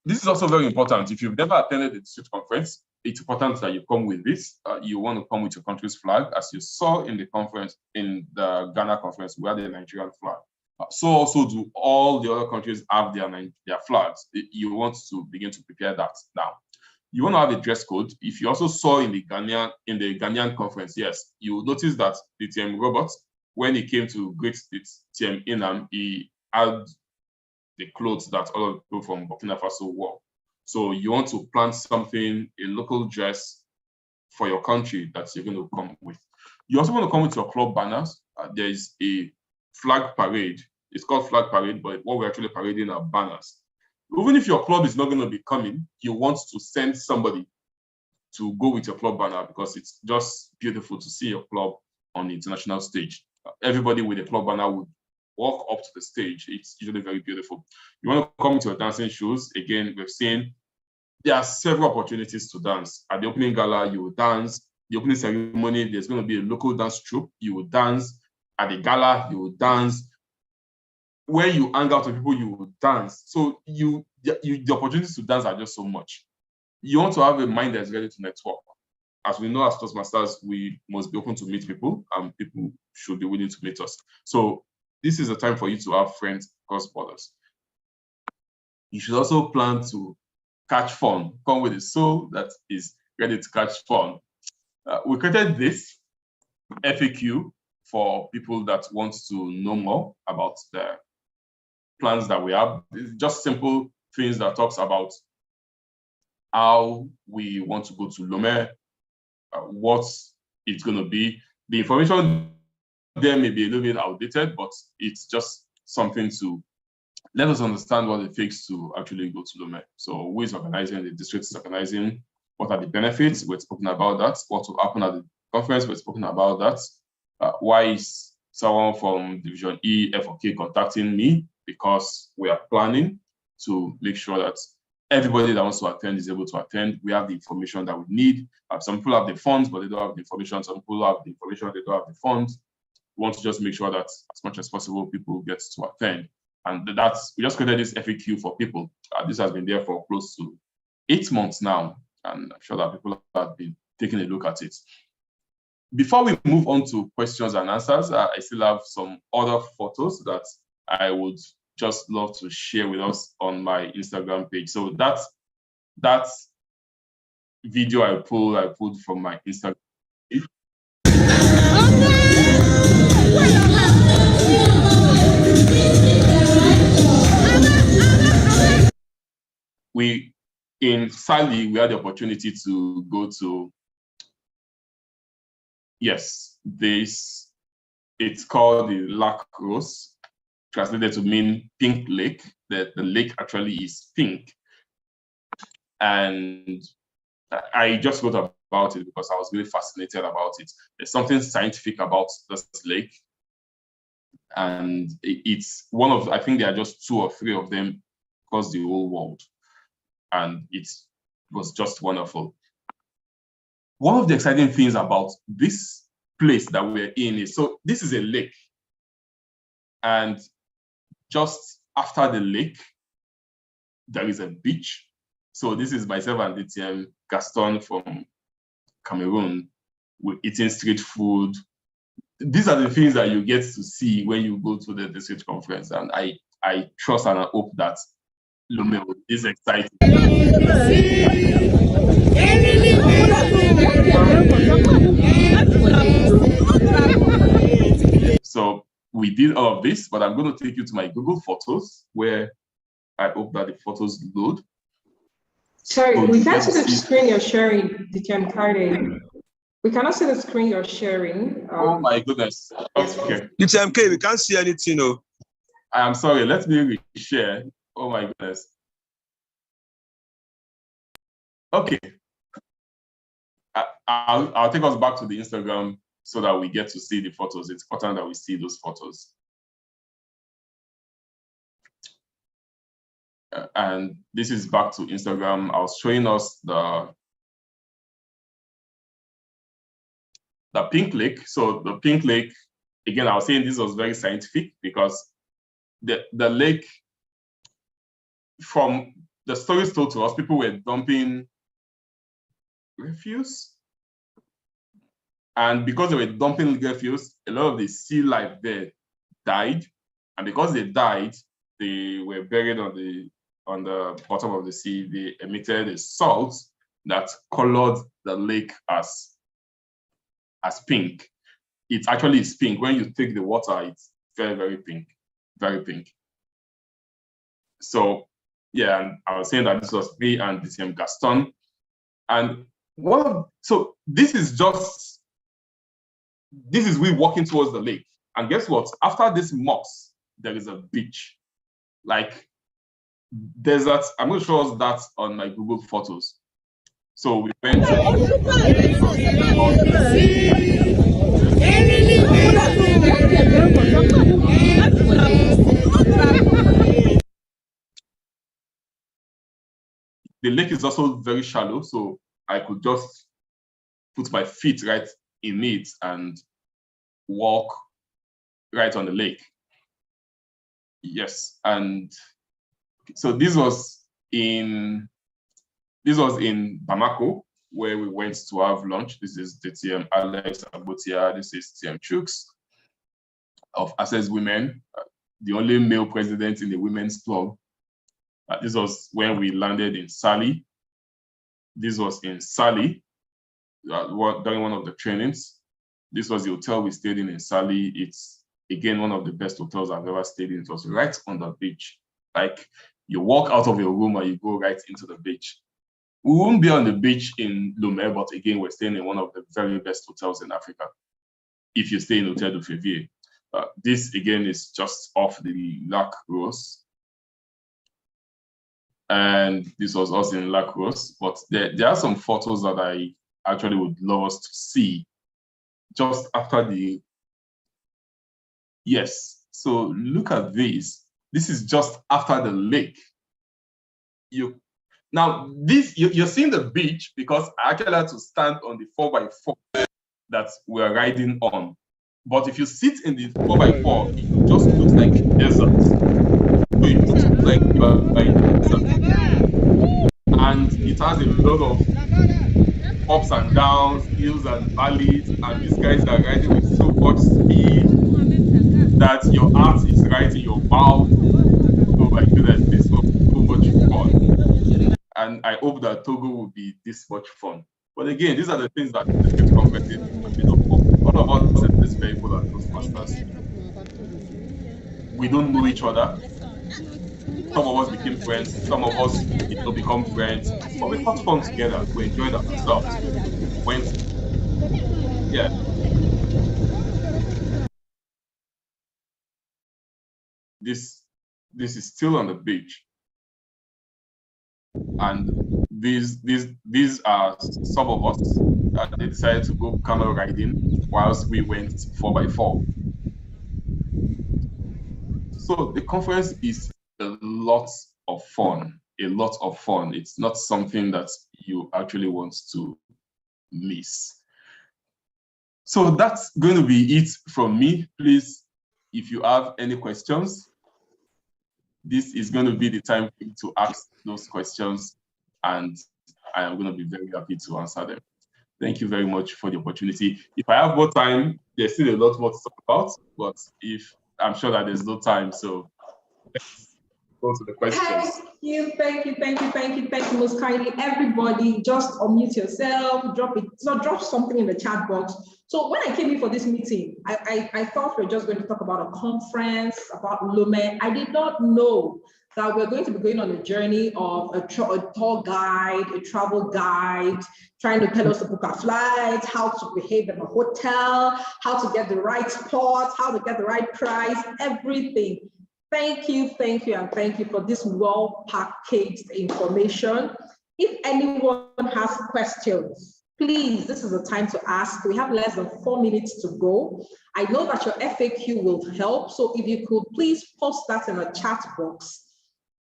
This is also very important. If you've never attended the district conference, it's important that you come with this. You want to come with your country's flag. As you saw in the conference, in the Ghana conference, we had the Nigerian flag. So also do all the other countries have their flags. You want to begin to prepare that now. You want to have a dress code. If you also saw in the Ghanaian conference, yes, you will notice that the TM Robert, when he came to greet the TM Inam, he had the clothes that all of the people from Burkina Faso wore. So you want to plant something, a local dress for your country that you're going to come with. You also want to come with your club banners. There is a flag parade. It's called flag parade, but what we're actually parading are banners. Even if your club is not going to be coming, you want to send somebody to go with your club banner because it's just beautiful to see your club on the international stage. Everybody with a club banner would walk up to the stage. It's usually very beautiful. You want to come with your dancing shoes. Again, we've seen there are several opportunities to dance. At the opening gala, you will dance. The opening ceremony, there's going to be a local dance troupe. You will dance. At the gala, you will dance. When you hang out with people, you will dance. So the opportunities to dance are just so much. You want to have a mind that's ready to network. As we know, as Toastmasters, we must be open to meet people, and people should be willing to meet us. So this is a time for you to have friends across borders. You should also plan to catch fun. Come with a soul that is ready to catch fun. We created this FAQ for people that want to know more about the plans that we have. It's just simple things that talks about how we want to go to Lomé, what it's going to be. The information there may be a little bit outdated, but it's just something to let us understand what it takes to actually go to Lomé. So who is organizing, the district is organizing, what are the benefits? We're talking about that. What will happen at the conference? We're talking about that. Why is someone from Division E, F, or K contacting me? Because we are planning to make sure that everybody that wants to attend is able to attend. We have the information that we need. Some people have the funds, but they don't have the information. Some people have the information, they don't have the funds. We want to just make sure that as much as possible, people get to attend. And we just created this FAQ for people. This has been there for close to 8 months now. And I'm sure that people have been taking a look at it. Before we move on to questions and answers, I still have some other photos that I would just love to share with us on my Instagram page. So that video I pulled from my Instagram page. In Sally, we had the opportunity to go to, yes, it's called the Lac Rose, translated to mean pink lake. The lake actually is pink. And I just wrote about it because I was really fascinated about it. There's something scientific about this lake. And it's one of, I think there are just 2 or 3 of them across the whole world. And it was just wonderful. One of the exciting things about this place that we're in is, so this is a lake. And just after the lake, there is a beach. So this is myself and DTM Gaston from Cameroon. We're eating street food. These are the things that you get to see when you go to the district conference. And I trust and I hope that Lomé is exciting. So we did all of this, but I'm going to take you to my Google Photos where I hope that the photos load. Sorry, we can't see the screen you're sharing, DTM Kade. We cannot see the screen you're sharing. Oh my goodness. Okay. DTM K, we can't see anything. No. I'm sorry, let me share. Oh my goodness. Okay. I'll take us back to the Instagram so that we get to see the photos. It's important that we see those photos. And this is back to Instagram. I was showing us the pink lake. So the pink lake, again, I was saying this was very scientific because the lake, from the stories told to us, people were dumping refuse. And because they were dumping refuse, a lot of the sea life there died. And because they died, they were buried on the bottom of the sea. They emitted a salt that colored the lake as pink. It actually is pink. When you take the water, it's very, very pink, very pink. So Yeah, and I was saying that this was me and DTM Gaston. And so this is we walking towards the lake. And guess what? After this mosque, there is a beach. Like desert. I'm going to show us that on my Google Photos. So we went. The lake is also very shallow, so I could just put my feet right in it and walk right on the lake. Yes, and so this was in Bamako, where we went to have lunch. This is the TM Alex Abotia. This is TM Chooks of Access Women, the only male president in the women's club. This was when we landed in Sali. This was in Sali during one of the trainings. This was the hotel we stayed in Sali. It's, again, one of the best hotels I've ever stayed in. It was right on the beach. Like, you walk out of your room and you go right into the beach. We won't be on the beach in Lomé, but again, we're staying in one of the very best hotels in Africa. If you stay in Hotel du Févier. This, again, is just off the Lac Rose. And this was us in Lac Rose. But there are some photos that I actually would love us to see just after the... Yes. So look at this. This is just after the lake. Now, you're seeing the beach because I actually had to stand on the 4x4 that we're riding on. But if you sit in the 4x4, it just looks like desert. So it looks like you're in desert. And it has a lot of ups and downs, hills and valleys, and these guys are riding with so much speed that your heart is right in your mouth. Oh my goodness, this was so much fun. And I hope that Togo will be this much fun. But again, these are the things that the State Conference is made up of. All of us in this vehicle are Toastmasters. We don't know each other. Some of us became friends, some of us did not become friends, but we had fun together. We enjoyed ourselves. Yeah. This is still on the beach. And these are some of us that they decided to go camel riding whilst we went 4x4. So the conference is a lot of fun, It's not something that you actually want to miss. So that's going to be it from me. Please, if you have any questions, this is going to be the time for you to ask those questions, and I am going to be very happy to answer them. Thank you very much for the opportunity. If I have more time, there's still a lot more to talk about, but I'm sure that there's no time, so let's go to the questions. Thank you most kindly. Everybody, just unmute yourself, drop something in the chat box. So when I came in for this meeting, I thought we were just going to talk about a conference, about Lomé. I did not know that we're going to be going on a journey of a tour guide, a travel guide, trying to tell us to book our flights, how to behave in a hotel, how to get the right spot, how to get the right price, everything. Thank you, and thank you for this well-packaged information. If anyone has questions, please, this is the time to ask. We have less than 4 minutes to go. I know that your FAQ will help, so if you could please post that in the chat box.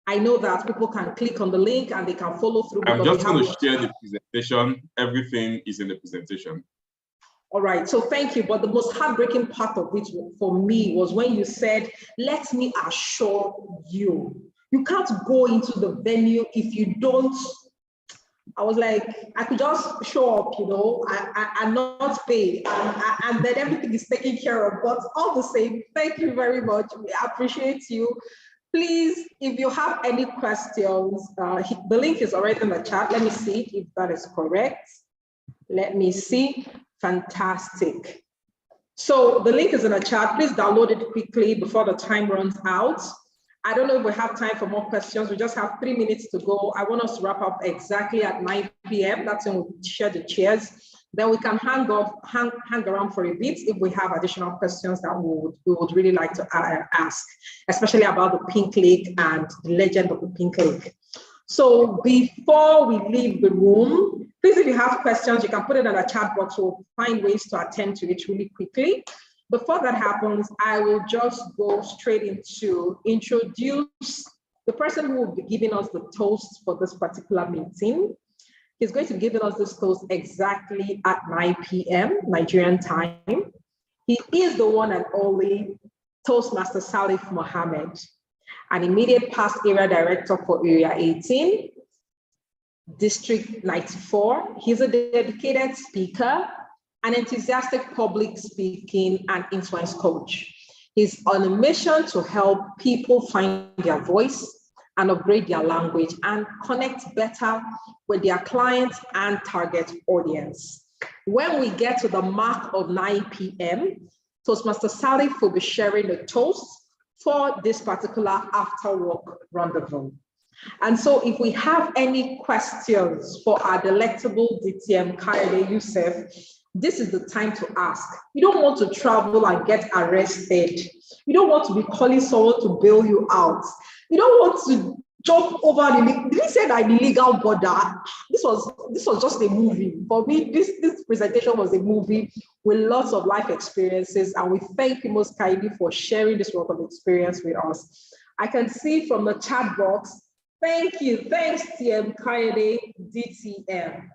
I know that people can click on the link and they can follow through. I'm just going to share the presentation. Everything is in the presentation. All right, so thank you. But the most heartbreaking part of it for me was when you said, let me assure you, you can't go into the venue if you don't. I was like, I could just show up, and not pay, and then everything is taken care of. But all the same, thank you very much. We appreciate you. Please, if you have any questions, the link is already in the chat. Let me see if that is correct. Let me see. Fantastic. So the link is in the chat. Please download it quickly before the time runs out. I don't know if we have time for more questions. We just have 3 minutes to go. I want us to wrap up exactly at 9 p.m. That's when we'll share the chairs. Then we can hang around for a bit if we have additional questions that we would really like to ask, especially about the Pink Lake and the legend of the Pink Lake. So before we leave the room, please, if you have questions, you can put it in the chat box. We'll find ways to attend to it really quickly. Before that happens, I will just go straight into introduce the person who will be giving us the toast for this particular meeting. He's going to be giving us this toast exactly at 9 p.m. Nigerian time. He is the one and only Toastmaster Salif Mohammed, an immediate past area director for Area 18, District 94. He's a dedicated speaker, an enthusiastic public speaking and influence coach. He's on a mission to help people find their voice and upgrade their language and connect better with their clients and target audience. When we get to the mark of 9 p.m., Toastmaster Salif will be sharing a toast for this particular Afterwork rendezvous. And so if we have any questions for our delectable DTM Kayode Youssef, this is the time to ask. You don't want to travel and get arrested. You don't want to be calling someone to bail you out. You don't want to jump over the, did he say that illegal border? This was just a movie. For me, this presentation was a movie with lots of life experiences, and we thank you most kindly for sharing this wealth of experience with us. I can see from the chat box, thank you, thanks TM Kayode DTM.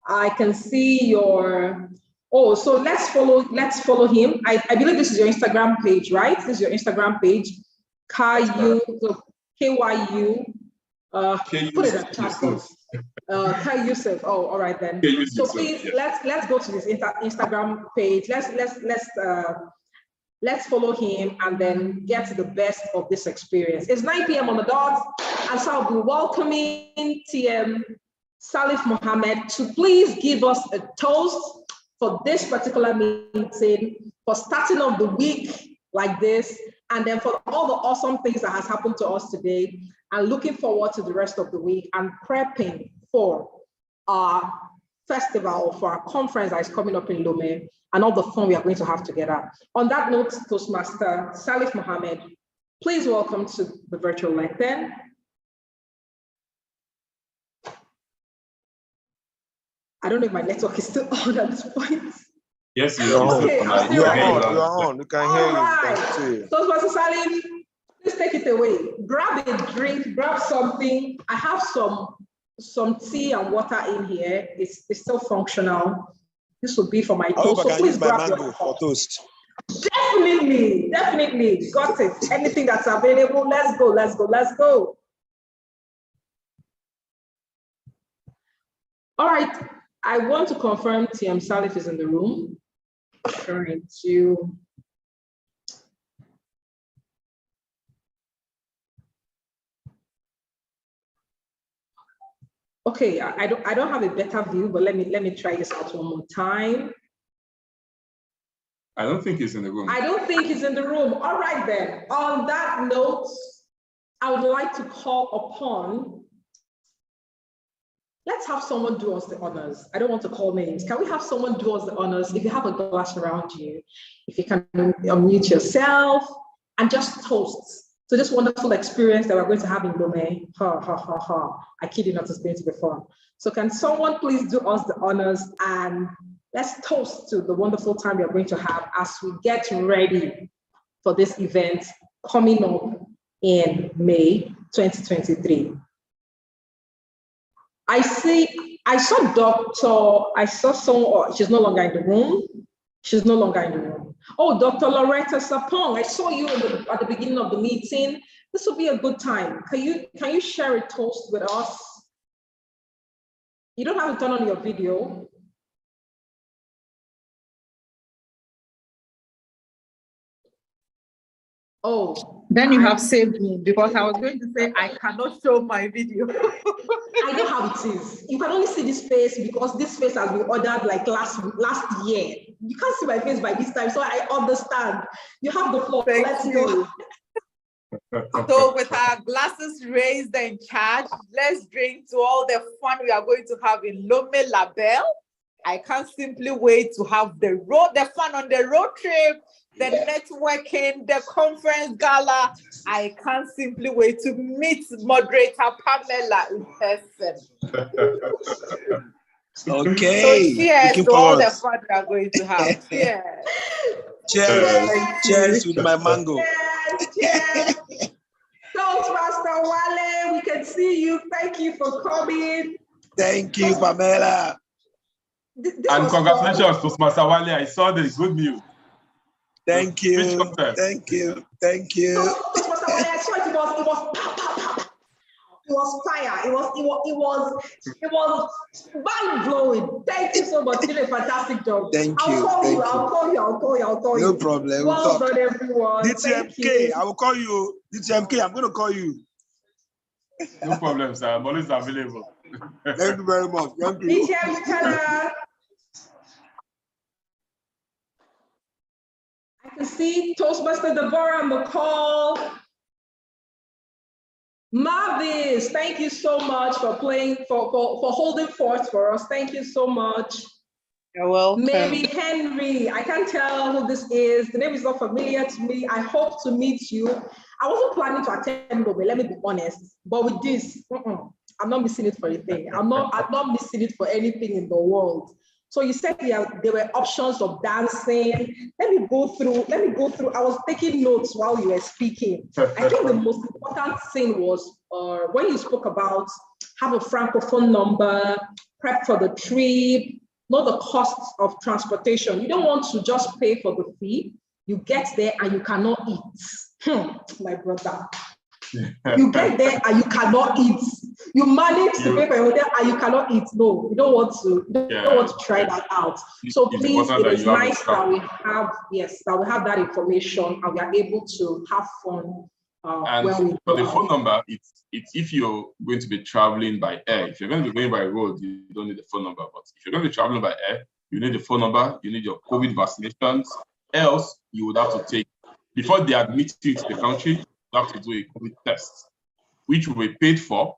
I can see your, oh, so let's follow him. I believe this is your Instagram page, right? This is your Instagram page, KYU, put it in chat box. Kai Youssef. Oh, all right then. So please, let's go to this Instagram page. Let's follow him and then get the best of this experience. It's 9 p.m. on the dot, and so I'll be welcoming TM Salif Mohammed to please give us a toast for this particular meeting, for starting off the week like this, and then for all the awesome things that has happened to us today, and looking forward to the rest of the week and prepping for our festival, for our conference that is coming up in Lome, and all the fun we are going to have together. On that note, Toastmaster Salif Mohammed, please welcome to the virtual lectern. I don't know if my network is still on at this point. Yes, you're on. Okay, You're on. We can hear you. Right. So, Pastor Salif, please take it away. Grab a drink, grab something. I have some tea and water in here. It's still functional. This will be for my toast. So please grab your for toast. Definitely. Got it. Anything that's available, let's go. All right. I want to confirm TM Salif is in the room. Trying to. Okay, I don't have a better view, but let me try this out one more time. I don't think he's in the room. I don't think he's in the room. All right then. On that note, I would like to call upon. Let's have someone do us the honors. I don't want to call names. Can we have someone do us the honors? If you have a glass around you, if you can unmute yourself and just toast to this wonderful experience that we're going to have in Lome. I kid you not, it's going to be fun. So can someone please do us the honors and let's toast to the wonderful time we are going to have as we get ready for this event coming up in May 2023. I saw someone, she's no longer in the room. Oh, Dr. Loretta Sapong, I saw you at the beginning of the meeting. This will be a good time. Can you share a toast with us? You don't have to turn on your video. Oh, then you have saved me because I was going to say I cannot show my video. I know how it is. You can only see this face because this face has been ordered like last year. You can't see my face by this time, so I understand. You have the floor. Let's go. So with our glasses raised and charged, let's drink to all the fun we are going to have in Lome Label. I can't simply wait to have the fun on the road trip, the networking, the conference gala. I can't simply wait to meet moderator Pamela in person. Okay. So cheers to all the fun we are going to have. Cheers. Cheers. Cheers with my mango. Cheers. Toastmaster Wale, we can see you. Thank you for coming. Thank you, Pamela. And congratulations to Toastmaster Wale. I saw the good news. Thank you. Thank you. Thank you. Toastmaster Wale, I saw it was pow, pow, pow. It was fire. It was mind blowing. Thank you so much. You did a fantastic job. Thank you. I'll call you. No problem. Well done, everyone. DTMK, I will call you. DTMK, I'm going to call you. No problem, sir. I'm always available. Thank you very much. Thank you. DTMK. I can see Toastmaster Deborah on the call. Marvis, thank you so much for playing, for holding forth for us. Thank you so much. You're welcome. Mary Henry, I can't tell who this is. The name is not familiar to me. I hope to meet you. I wasn't planning to attend, but let me be honest. But with this, I'm not missing it for anything. I'm not missing it for anything in the world. So you said there were options of dancing. Let me go through. I was taking notes while you were speaking. I think the most important thing was when you spoke about have a francophone number, prep for the trip, know the costs of transportation. You don't want to just pay for the fee. You get there and you cannot eat. My brother. You get there and you cannot eat. You manage to pay for your hotel and you cannot eat. No, you don't want to. You don't want to try that out. So please, it is nice that we have that information and we are able to have fun. And for the phone number, it's if you're going to be traveling by air. If you're going to be going by road, you don't need the phone number. But if you're going to be traveling by air, you need the phone number. You need your COVID vaccinations. Else, you would have to take before they admit you to the country. You have to do a COVID test, which will be paid for.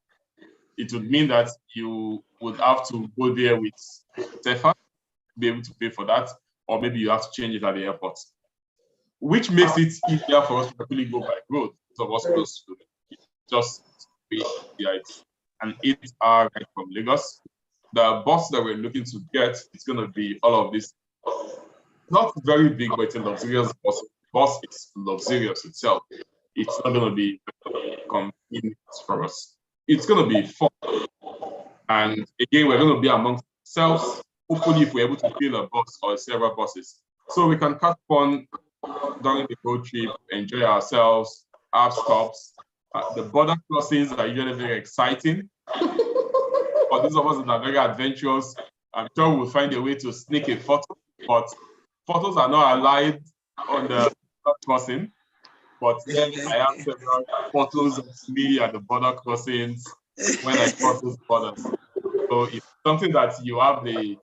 It would mean that you would have to go there with TEFA to be able to pay for that, or maybe you have to change it at the airport, which makes it easier for us to actually go by road. So of us close to just pay an 8-hour ride from Lagos. The bus that we're looking to get is going to be all of this. Not very big, but it's a luxurious bus. The bus is luxurious itself. It's not going to be convenient for us. It's going to be fun. And again, we're going to be amongst ourselves. Hopefully, if we're able to fill a bus or several buses. So we can catch fun during the road trip, enjoy ourselves, have stops. The border crossings are usually very exciting. For those of us that are very adventurous, I'm sure we'll find a way to sneak a photo. But photos are not allowed on the crossing. But then I have several photos of me at the border crossings when I cross those borders. So it's something that you have the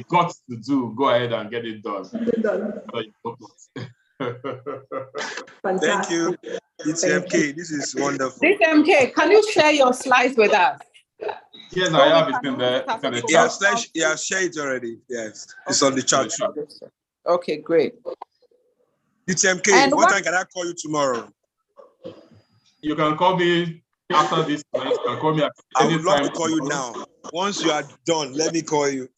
guts to do. Go ahead and get it done. Thank you. It's MK. This is wonderful. This MK, can you share your slides with us? Yes, I have. It's in the chat. He has shared it already. Yes, it's on the chat. Okay, great. It's MK. What time can I call you tomorrow? You can call me after this. You can call me at any time. I would love to call you now. Once you are done, let me call you.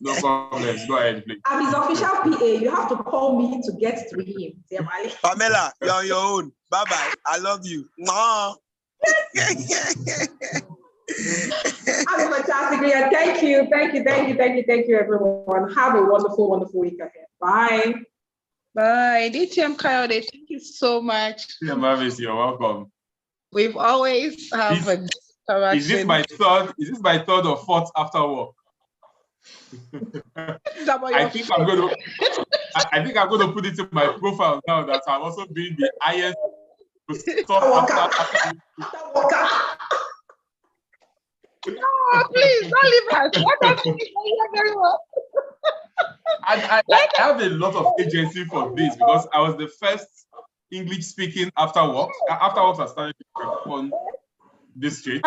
No problem. Go ahead, please. I'm his official PA. You have to call me to get to him. Pamela, you're on your own. Bye-bye. I love you. I'm fantastic. Yeah, thank you, everyone. Have a wonderful, wonderful week ahead. Bye. Bye. DTM Coyote, thank you so much. Yeah, Mavis, you're welcome. We've always have a good interaction. Is this my third or fourth after work? I think I'm going to put it in my profile now that I'm also being the highest after. No, please don't leave us. What are you very well? I have a lot of agency for this because I was the first English speaking Afterwork. Afterwork I started on this street.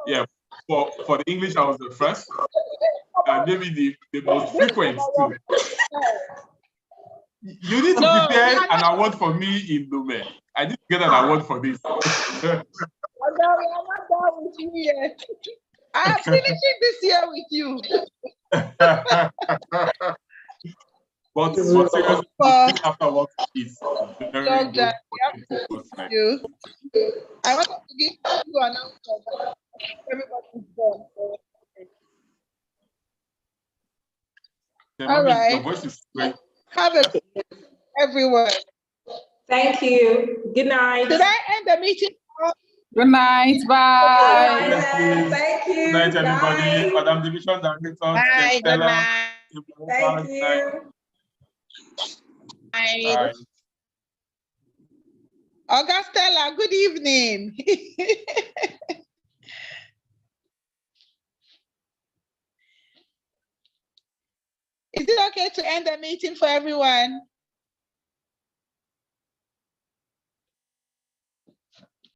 Yeah, for the English, I was the first. Maybe the most frequent too. You need to prepare an award for me in Lume. I didn't get an award for this. I'm not done with you yet. I'm finishing this year with you. But seriously, Afterwork is very good. You. I wanted to give you an answer. Everybody's done. All right. Your voice is great. Have a good everyone. Thank you. Good night. Did I end the meeting? Good night. Bye. Good night. Thank you. Good night, everybody. Madam Division Director. Bye. Good night. Thank you. Bye. Augustella, good evening. Is it okay to end the meeting for everyone?